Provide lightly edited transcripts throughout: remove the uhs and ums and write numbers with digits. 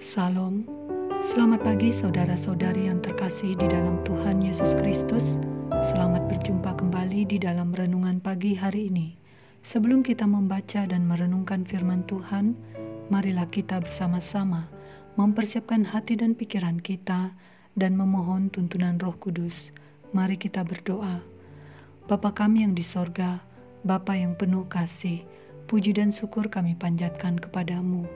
Salam, selamat pagi saudara-saudari yang terkasih di dalam Tuhan Yesus Kristus. Selamat berjumpa kembali di dalam renungan pagi hari ini. Sebelum kita membaca dan merenungkan firman Tuhan, marilah kita bersama-sama mempersiapkan hati dan pikiran kita dan memohon tuntunan Roh Kudus. Mari kita berdoa. Bapa kami yang di sorga, Bapa yang penuh kasih, puji dan syukur kami panjatkan kepadamu.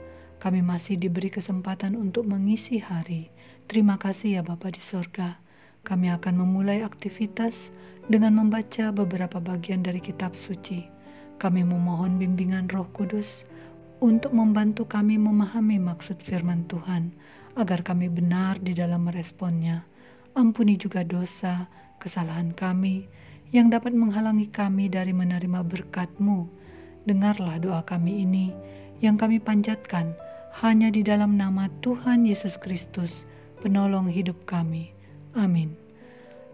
Kami masih diberi kesempatan untuk mengisi hari. Terima kasih ya Bapa di sorga. Kami akan memulai aktivitas dengan membaca beberapa bagian dari kitab suci. Kami memohon bimbingan Roh Kudus untuk membantu kami memahami maksud firman Tuhan, agar kami benar di dalam meresponnya. Ampuni juga dosa, kesalahan kami yang dapat menghalangi kami dari menerima berkat-Mu. Dengarlah doa kami ini yang kami panjatkan hanya di dalam nama Tuhan Yesus Kristus, penolong hidup kami. Amin.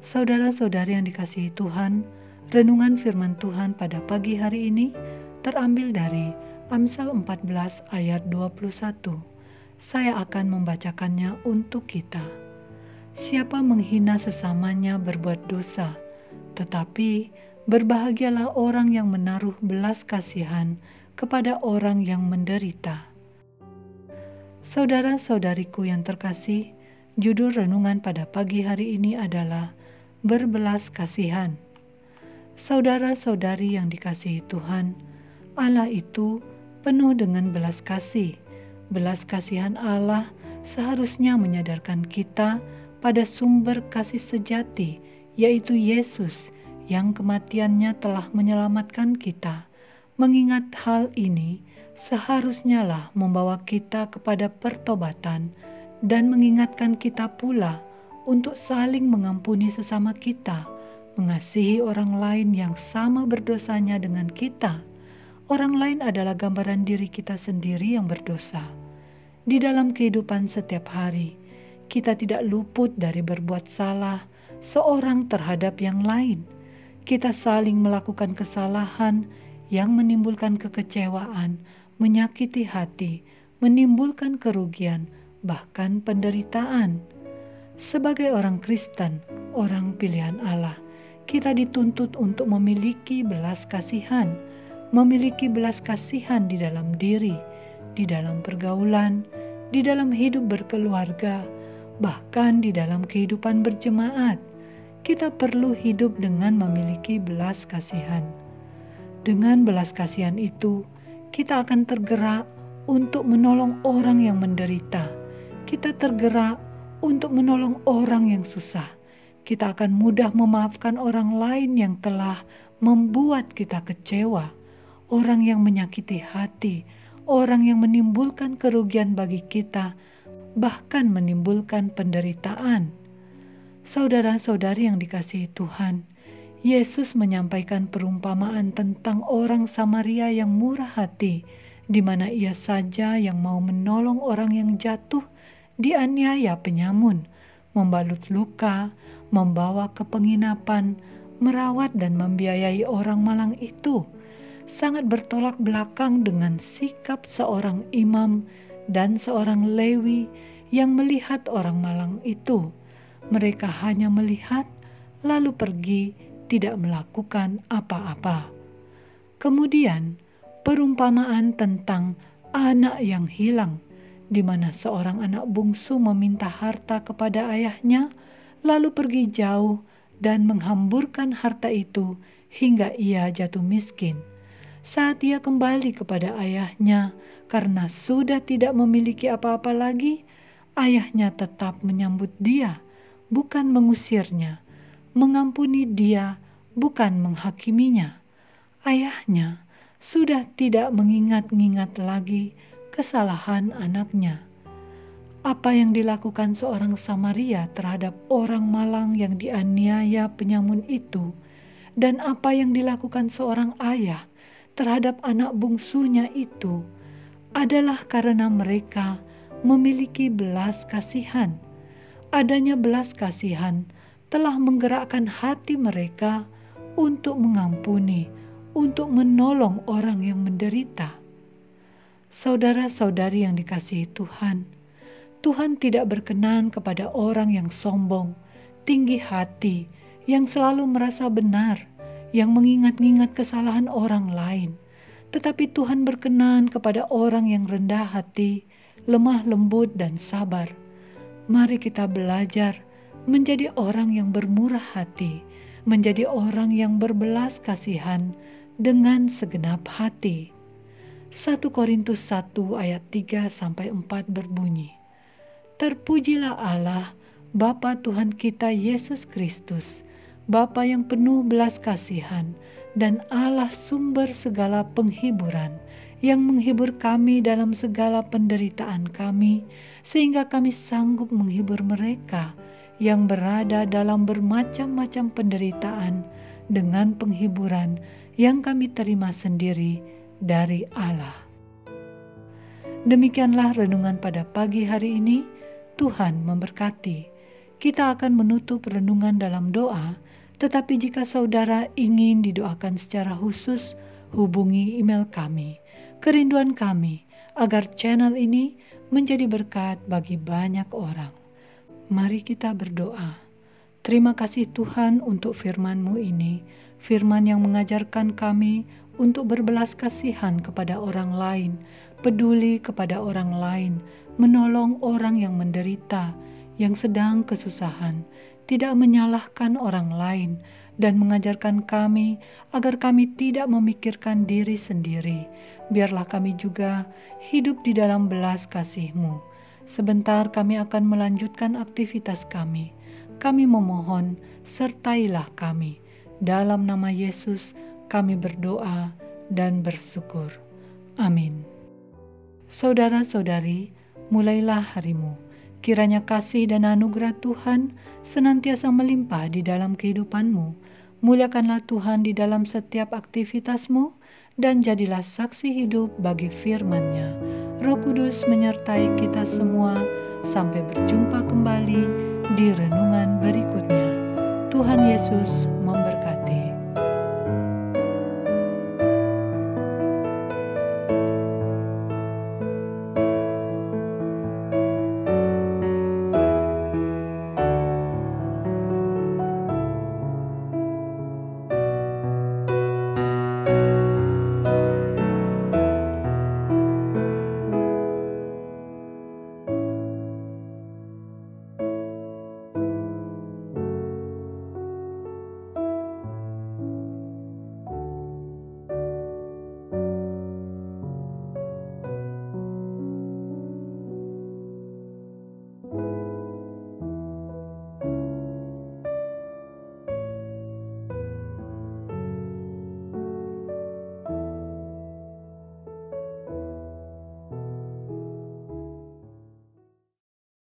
Saudara-saudari yang dikasihi Tuhan, renungan firman Tuhan pada pagi hari ini terambil dari Amsal 14 ayat 21. Saya akan membacakannya untuk kita. Siapa menghina sesamanya berbuat dosa, tetapi berbahagialah orang yang menaruh belas kasihan kepada orang yang menderita. Saudara-saudariku yang terkasih, judul renungan pada pagi hari ini adalah berbelas kasihan. Saudara-saudari yang dikasihi Tuhan, Allah itu penuh dengan belas kasih. Belas kasihan Allah seharusnya menyadarkan kita pada sumber kasih sejati, yaitu Yesus, yang kematiannya telah menyelamatkan kita. Mengingat hal ini, seharusnya lah membawa kita kepada pertobatan dan mengingatkan kita pula untuk saling mengampuni sesama kita, mengasihi orang lain yang sama berdosanya dengan kita. Orang lain adalah gambaran diri kita sendiri yang berdosa. Di dalam kehidupan setiap hari, kita tidak luput dari berbuat salah seorang terhadap yang lain. Kita saling melakukan kesalahan yang menimbulkan kekecewaan, menyakiti hati, menimbulkan kerugian, bahkan penderitaan. Sebagai orang Kristen, orang pilihan Allah, kita dituntut untuk memiliki belas kasihan di dalam diri, di dalam pergaulan, di dalam hidup berkeluarga, bahkan di dalam kehidupan berjemaat. Kita perlu hidup dengan memiliki belas kasihan. Dengan belas kasihan itu, kita akan tergerak untuk menolong orang yang menderita. Kita tergerak untuk menolong orang yang susah. Kita akan mudah memaafkan orang lain yang telah membuat kita kecewa. Orang yang menyakiti hati, orang yang menimbulkan kerugian bagi kita, bahkan menimbulkan penderitaan. Saudara-saudari yang dikasihi Tuhan, Yesus menyampaikan perumpamaan tentang orang Samaria yang murah hati, di mana ia saja yang mau menolong orang yang jatuh dianiaya penyamun, membalut luka, membawa ke penginapan, merawat dan membiayai orang malang itu. Sangat bertolak belakang dengan sikap seorang imam dan seorang Lewi yang melihat orang malang itu. Mereka hanya melihat lalu pergi, tidak melakukan apa-apa. Kemudian, perumpamaan tentang anak yang hilang, di mana seorang anak bungsu meminta harta kepada ayahnya, lalu pergi jauh dan menghamburkan harta itu hingga ia jatuh miskin. Saat ia kembali kepada ayahnya, karena sudah tidak memiliki apa-apa lagi, ayahnya tetap menyambut dia, bukan mengusirnya, mengampuni dia, bukan menghakiminya. Ayahnya sudah tidak mengingat-ingat lagi kesalahan anaknya. Apa yang dilakukan seorang Samaria terhadap orang malang yang dianiaya penyamun itu, dan apa yang dilakukan seorang ayah terhadap anak bungsunya itu, adalah karena mereka memiliki belas kasihan. Adanya belas kasihan telah menggerakkan hati mereka untuk mengampuni, untuk menolong orang yang menderita. Saudara-saudari yang dikasihi Tuhan, Tuhan tidak berkenan kepada orang yang sombong, tinggi hati, yang selalu merasa benar, yang mengingat-ingat kesalahan orang lain. Tetapi Tuhan berkenan kepada orang yang rendah hati, lemah lembut dan sabar. Mari kita belajar menjadi orang yang bermurah hati, menjadi orang yang berbelas kasihan dengan segenap hati. 1 Korintus 1 ayat 3-4 berbunyi, Terpujilah Allah, Bapa Tuhan kita Yesus Kristus, Bapa yang penuh belas kasihan, dan Allah sumber segala penghiburan, yang menghibur kami dalam segala penderitaan kami, sehingga kami sanggup menghibur mereka yang berada dalam bermacam-macam penderitaan dengan penghiburan yang kami terima sendiri dari Allah. Demikianlah renungan pada pagi hari ini. Tuhan memberkati. Kita akan menutup renungan dalam doa, tetapi jika saudara ingin didoakan secara khusus, hubungi email kami. Kerinduan kami agar channel ini menjadi berkat bagi banyak orang. Mari kita berdoa. Terima kasih Tuhan untuk firman-Mu ini, firman yang mengajarkan kami untuk berbelas kasihan kepada orang lain, peduli kepada orang lain, menolong orang yang menderita, yang sedang kesusahan, tidak menyalahkan orang lain, dan mengajarkan kami agar kami tidak memikirkan diri sendiri. Biarlah kami juga hidup di dalam belas kasih-Mu. Sebentar kami akan melanjutkan aktivitas kami. Kami memohon, sertailah kami. Dalam nama Yesus kami berdoa dan bersyukur. Amin. Saudara-saudari, mulailah harimu. Kiranya kasih dan anugerah Tuhan senantiasa melimpah di dalam kehidupanmu. Muliakanlah Tuhan di dalam setiap aktivitasmu dan jadilah saksi hidup bagi firman-Nya. Roh Kudus menyertai kita semua. Sampai berjumpa kembali di renungan berikutnya. Tuhan Yesus